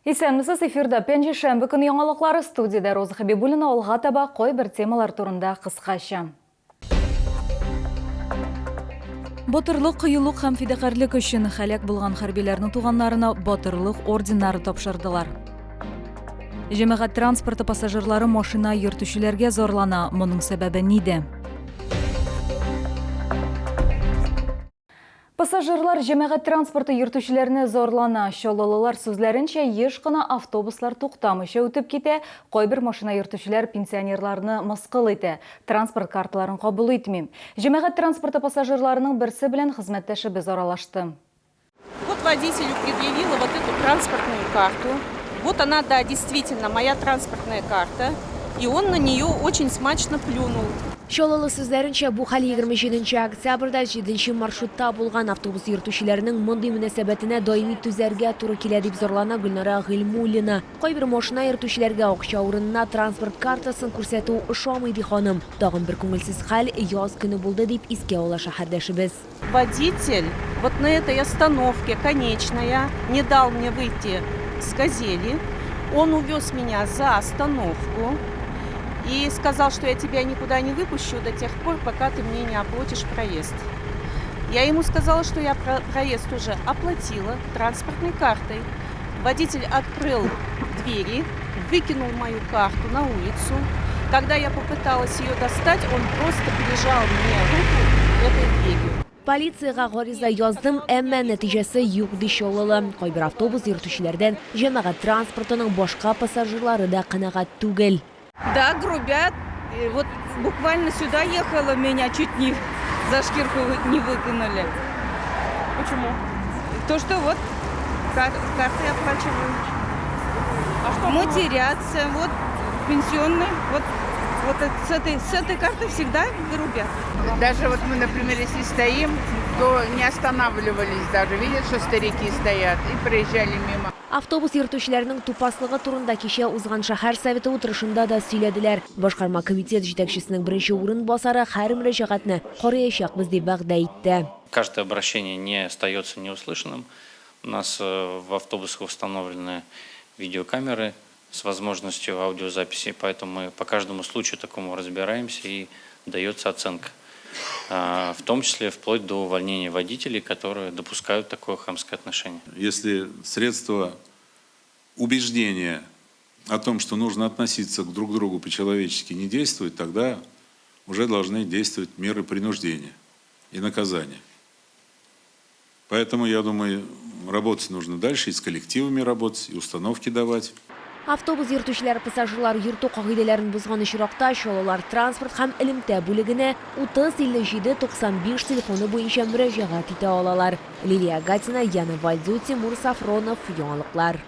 Исәнмесез, эфирда пенжи шәмбе көне яңалыклары студияда Роза Хабибуллина алга таба кой бер темалар турында кыскача. Батырлык, кыюлык һәм фидакарлык өчен һәлак булган хәрбиләрнең туганнарына батырлык орденнары тапшырдылар. Җәмәгать транспорты пассажирлары машина йөртүчеләргә зарлана. Моның сәбәбе нидә? Пассажирлар җәмәгать транспорты йөртүчеләрне зарлана. Чаллылылар сүзләренчә, еш кына автобуслар туктамыйча үтеп китә, кайбер машина йөртүчеләр пенсионерларны мыскыл итә, транспорт карталарын кабул итми. Җәмәгать транспорты пассажирларының берсе белән хезмәттәшебез аралашты. Вот водителю предъявила вот эту транспортную карту. Вот она, да, действительно, моя транспортная карта. И он на нее очень смачно плюнул. Чаллылы сүзләренчә, бу хәл 27 октябрьдә 7 маршрутта булган автобус йөртүчеләренең мондый мөнәсәбәтенә даими түзәргә туры килә дип зарлана Гөлнара Гыйльмуллина. Кайбер машина йөртүчеләргә акча урынына транспорт картасын күрсәтү ошамый ди ханым. Тагын бер күңелсез хәл яз көне булды дип искә ала шәһәрдәшебез. Водитель вот на этой остановке, конечная, не дал мне выйти с «Газели». Он увез меня за остановку и сказал, что я тебя никуда не выпущу до тех пор, пока ты мне не оплатишь проезд. Я ему сказала, что я проезд уже оплатила транспортной картой. Водитель открыл двери, выкинул мою карту на улицу. Когда я попыталась ее достать, он просто прижал мне руку этой дверью. Полицияга гариза яздым, әмма нәтиҗәсе юк ди Чаллылы. Кайбер автобус йөртүчеләрдән җәмәгать транспортының башка пассажирлары да канәгать түгел. Да, грубят. И вот буквально сюда ехала, меня чуть не за шкирку не выкинули. Почему? То, что вот карты оплачиваю. А что матерятся, вот пенсионный, вот с этой карты всегда грубят. Даже вот мы, например, если стоим, то не останавливались даже. Видят, что старики стоят, и проезжали мимо. Автобус йөртүчеләрнең тупаслыгы турында кичә узган шәһәр советы утырышында да сөйләделәр. Башкарма комитет җитәкчесенең беренче урынбасары һәр мөрәҗәгатьне караячакбыз дип вәгъдә итте. Каждое обращение не остается неуслышанным. У нас в автобусах установлены видеокамеры с возможностью аудиозаписи, поэтому мы по каждому случаю такому разбираемся и дается оценка. В том числе вплоть до увольнения водителей, которые допускают такое хамское отношение. Если средства убеждения о том, что нужно относиться друг к другу по-человечески, не действуют, тогда уже должны действовать меры принуждения и наказания. Поэтому, я думаю, работать нужно дальше, и с коллективами работать, и установки давать. Автобус йөртүчеләр пассажирлар йөртү кагыйдәләрен бузган очракта Чаллылар транспорт һәм элемтә бүлегенә 305795 телефоны буенча мөрәҗәгать итә алалар. Лилия Гатина, Яна Вальдзу, Тимур Сафронов, яңалыклар.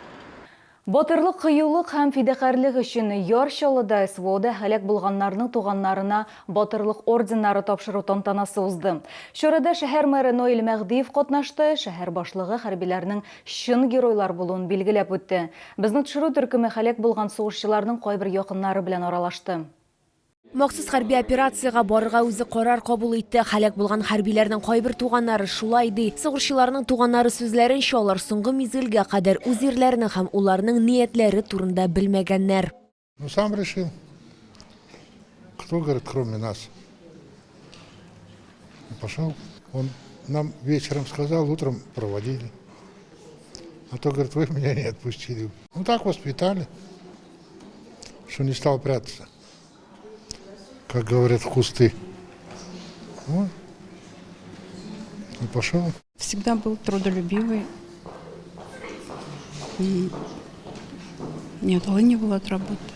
Батырлык, кыюлык һәм фидакарлык өчен яр Чаллыда СВОда һәлак булганнарның туганнарына батырлык орденнары тапшыру тантанасы узды. Чарада шәһәр мэры Ноэль Мәгдиев катнашты, шәһәр башлыгы хәрбиләрнең чын геройлар булуын билгеләп үтте. Безне төшерү төркеме һәлак булган сугышчыларның кайбер якыннары белән аралашты. Махсус хәрби операцияга барырга үзе карар кабул итте. Һәлак булган хәрбиләрнең кайбер туганнары шулай ди. Сугышчыларның туганнары сүзләренчә, алар соңгы мизгелгә кадәр үз ирләренең һәм уларның ниятләре турында белмәгәннәр. Ну, сам решил. Кто, говорит, кроме нас? Пошел. Он нам вечером сказал, утром проводили. А то, говорит, вы меня не отпустили. Ну, так воспитали, что не стал прятаться. Как говорят, в кусты. Вот. И пошел. Всегда был трудолюбивый. И не отлынивал от работы.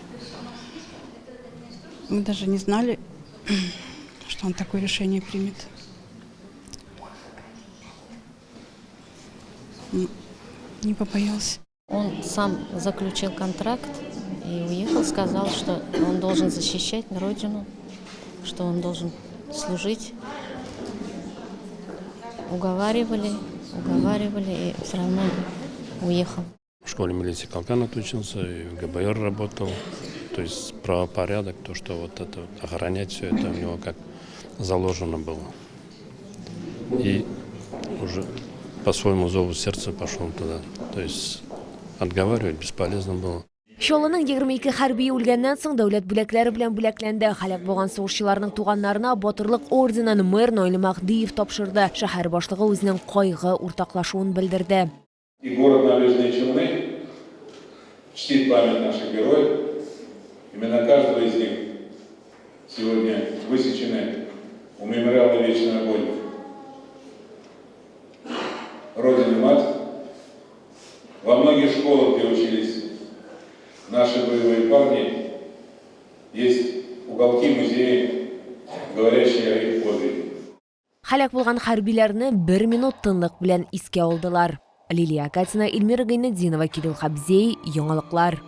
Мы даже не знали, что он такое решение примет. Не побоялся. Он сам заключил контракт и уехал, сказал, что он должен защищать Родину, что он должен служить. Уговаривали, и все равно уехал. В школе милиции Колкан отучился, и в ГБР работал. То есть правопорядок, то, что вот это охранять все это у него как заложено было. И уже по своему зову сердца пошел туда. То есть отговаривать бесполезно было. Шолының 22 хәрби үлгәннән соң дәүләт бүләкләре белән бүләкләнде. Халык булган сугышчыларның туганнарына батырлык орденын мэр Нойль Махдиев тапшырды. Шәһәр башлыгы үзенең кайгы уртаклашуын белдерде. И город Набережные Челны чтит память наших героев. Именно каждого из них сегодня высечены у мемориала «Вечный огонь». Родина мать. Во многих школах, где учились наши боевые парни, есть уголки, музеи, говорящие о их подвиге. Халык булган хәрбиләрне 1 минут тынлык белән искә алдылар. Лилия Катина, Эльмира Гайнетдинова, Кирилл Хабзей, Яңалыклар.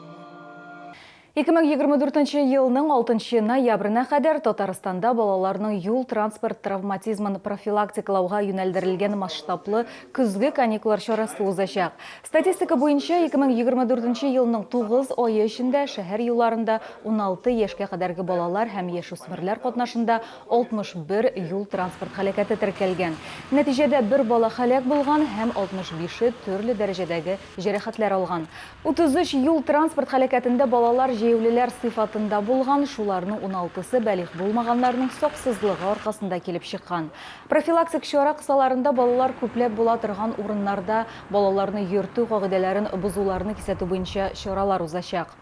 2024 елның 6 ноябрына кадәр Татарстанда балаларның юл транспорт травматизмын профилактикалауга юнәлдерелгән масштаблы көзге каникуллар чарасы узачак. Статистика буенча 2024 елның 9 айы эчендә шәһәр юлларында 16 яшькә кадәрге балалар һәм яшүсмерләр катнашында 61 юл транспорт һәлакәте теркәлгән. Нәтиҗәдә бер бала һәлак булган һәм 65 төрле дәрәҗәдәге җәрәхәтләр алган. 33 юл транспорт һәлакәтендә балалар җәяүлеләр сыйфатында булган, шуларның 16-сы бәлиғ булмаганнарның саксызлыгы аркасында килеп чыккан. Профилактик чара кысаларында балалар күпләп була торган урыннарда балаларны йөртү кагыйдәләрен бузуларны кисәтү буенча чаралар узачак.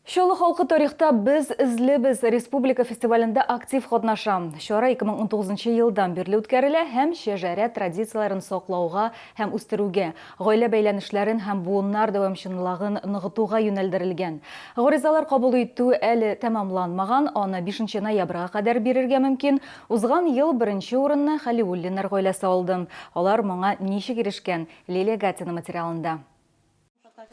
Шолы халкы тарихта без излебез республика фестивалендә актив катнаша. Чара 2019 елдан бирле үткәрелә һәм шәҗәрә традицияләрен саклауга һәм үстерүгә, гаилә бәйләнешләрен һәм буыннар дәвамчанлыгын ныгытуга юнәлдерелгән. Гаризалар кабул итү әле тәмамланмаган, аны 5 ноябрьгә кадәр бирергә мөмкин. Узган ел беренче урынны Халиуллиннар гаиләсе алды. Алар моңа ничек ирешкән? Лилия Гатина материалында.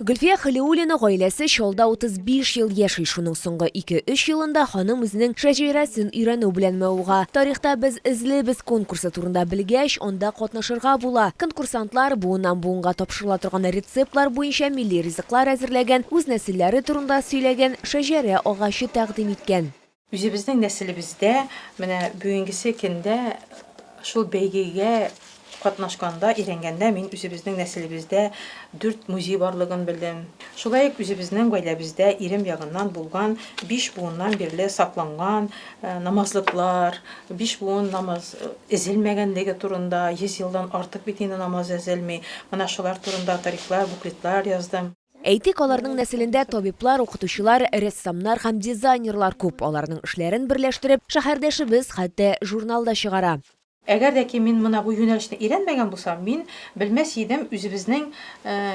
Гөлфия Халиуллина гаиләсе Чалда 35 ел яши, шуның соңгы 2-3 елында ханым үзенең шәҗәрәсен өйрәнү белән мәгълүм. Тарихта без излебез конкурсы турында белгәч, анда катнашырга була. Конкурсантлар буыннан буынга тапшырыла торган рецептлар буенча милли ризыклар әзерләгән, үз нәселләре турында сөйләгән, шәҗәрә агачы тәкъдим иткән. Үзебезнең нәселебездә менә бүгенгесе көндә шул бәйгегә катнашканда, иренгәндә мин үзебезнең нәселебездә 4 музей барлыгын белдем. Шулай ук үзебезнең гаиләбездә ирем ягыннан булган 5 буыннан бирле сакланган намазлыклар, 5 буын намаз эзелмәгәнлеге турында, 100 елдан артык бит инде намаз эзелми. Менә шулар турында тарихлар, буклетлар яздым. Әйтик, аларның нәселендә табиблар, укытучылар, рәссамнар һәм дизайнерлар күп. Аларның эшләрен берләштереп, шәһәрдәшебез хәтта журналда чыгара. Әгәр дә ки мин моны бу юнәлешне өйрәнмәгән булсам, мин белмәс идем үзебезнең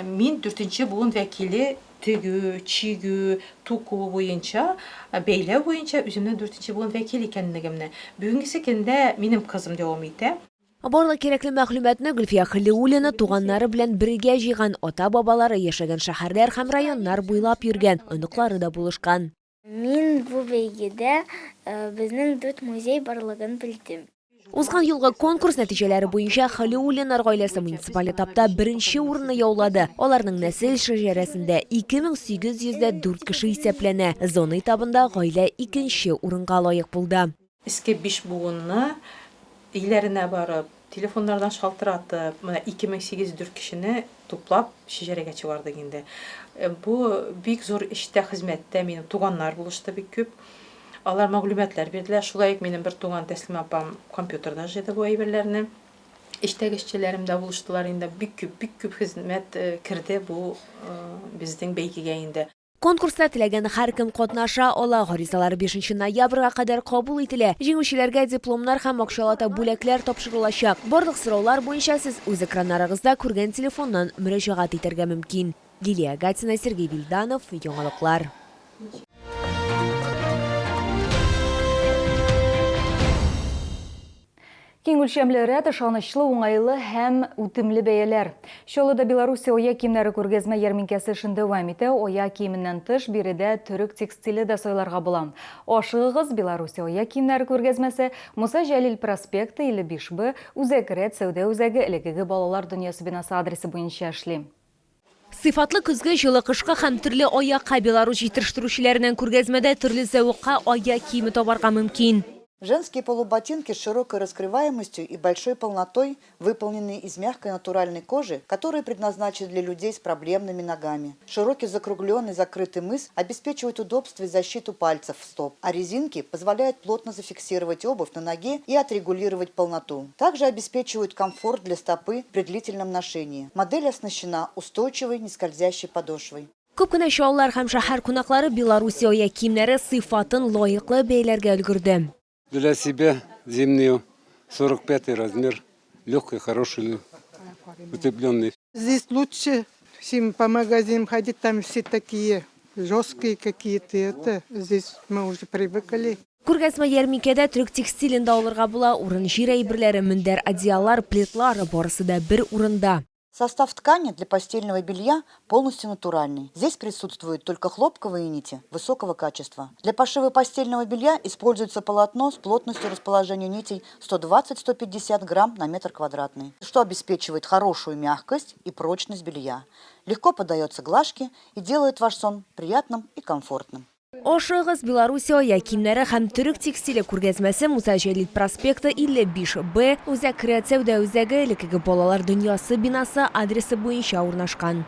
мин 4нче буын вәкиле тегү, чигү, туку буенча, бәйләү буенча үземнең 4нче буын вәкил икәнлегемне. Бүгенгесе көндә минем кызым дәвам итә. Барлык кирәкле мәгълүматны Гөлфия Халиуллина туганнары белән бергә җыйган, ата-бабалары яшәгән шәһәрләр һәм районнар буйлап йөргән, оныклары да булышкан. Мин бу бәйгедә безнең 4 музей барлыгын белдем. Узган елгы конкурс нәтиҗәләре буенча Халиуллиннар гаиләсе муниципаль этапта 1нче урынны яулады. Аларның нәсел шәҗәрәсендә 2804 кеше исәпләнә. Зона этабында гаилә 2нче урынга лаек булды. Иске 5 буынны өйләренә барып, телефоннардан шалтыратып, менә 2804 кешене туплап шәҗәрәгә чыгардык инде. Бу бик зур эштә хезмәттә минем туганнар булышты бик күп. Алар мәгълүматлар бирделәр. Шулай ук минем бер туган Тәслим апам компьютерда җыйды бу әйберләрне. Эштәге эшчеләрем дә булыштылар инде. Бик күп хезмәт кирде бу безнең бәйгегә инде. Конкурста теләгән һәркем катнаша ала. Гаризалар 5 ноябрьгә кадәр кабул ителә. Җиңүчеләргә дипломнар һәм акчалата бүләкләр тапшырылачак. Барлык сораулар буенча сез үз экраннарыгызда күргән телефоннан мөрәҗәгать итәргә мөмкин. Лилия Гатина, Сергей Вильданов, Яңалыклар. Киң үлчәмле рәт, ышанычлы, уңайлы һәм үтемле бәяләр. Чаллыда Белоруссия оя киемнәре күргәзмә ярминкәсе эшен дәвам итә. Оя киеменнән тыш биредә төрек текстиле дә сайларга була. Ашыгыгыз, Белоруссия оя киемнәре күргәзмәсе Муса Җәлил проспекты 55Б, Үзәк рәт сәүдә үзәге элекеге балалар дөньясы бинасы адресы буенча эшли. Сыйфатлы көзгө, җылы кышка һәм төрле аякка Беларусь җитештерүчеләреннән күргәзмәдә төрле зәвыкка аяк киеме табарга мөмкин. Женские полуботинки с широкой раскрываемостью и большой полнотой, выполненные из мягкой натуральной кожи, которые предназначены для людей с проблемными ногами. Широкий закругленный закрытый мыс обеспечивает удобство и защиту пальцев стоп, а резинки позволяют плотно зафиксировать обувь на ноге и отрегулировать полноту. Также обеспечивают комфорт для стопы при длительном ношении. Модель оснащена устойчивой нескользящей подошвой. Көп кенә шоулар һәм шәһәр кунаклары Белоруссия киемнәре сыйфатын лаеклы бәйләргә өлгерде. Для себя зимнюю 45 размер, легкий, хороший, утепленный. Здесь лучше, чем по магазинам ходить, там все такие жесткие какие-то. Это здесь мы уже привыкли. Күргәзмә ярминкәдә төрек текстилендә алырга була урын җир әйберләре, мендәр, одеяллар, плитлар барысы да бер урында. Состав ткани для постельного белья полностью натуральный. Здесь присутствуют только хлопковые нити высокого качества. Для пошива постельного белья используется полотно с плотностью расположения нитей 120-150 грамм на метр квадратный, что обеспечивает хорошую мягкость и прочность белья. Легко поддается глажке и делает ваш сон приятным и комфортным. Ашыгыз Белоруссия киемнәре һәм төрек текстиле күргәзмәсе Муса Җәлил проспекты 55Б Үзәк креация үзәге элекеге балалар дөньясы бинасы адресы буенча урнашкан.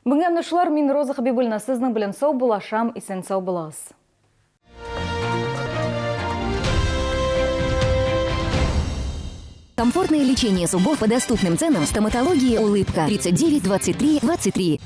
Бүген нышлар мин Роза Хабибуллина сезнең белән сау булашам, исән сау буласыз. Комфортное лечение зубов по доступным ценам. Стоматология «Улыбка». 39 23 23.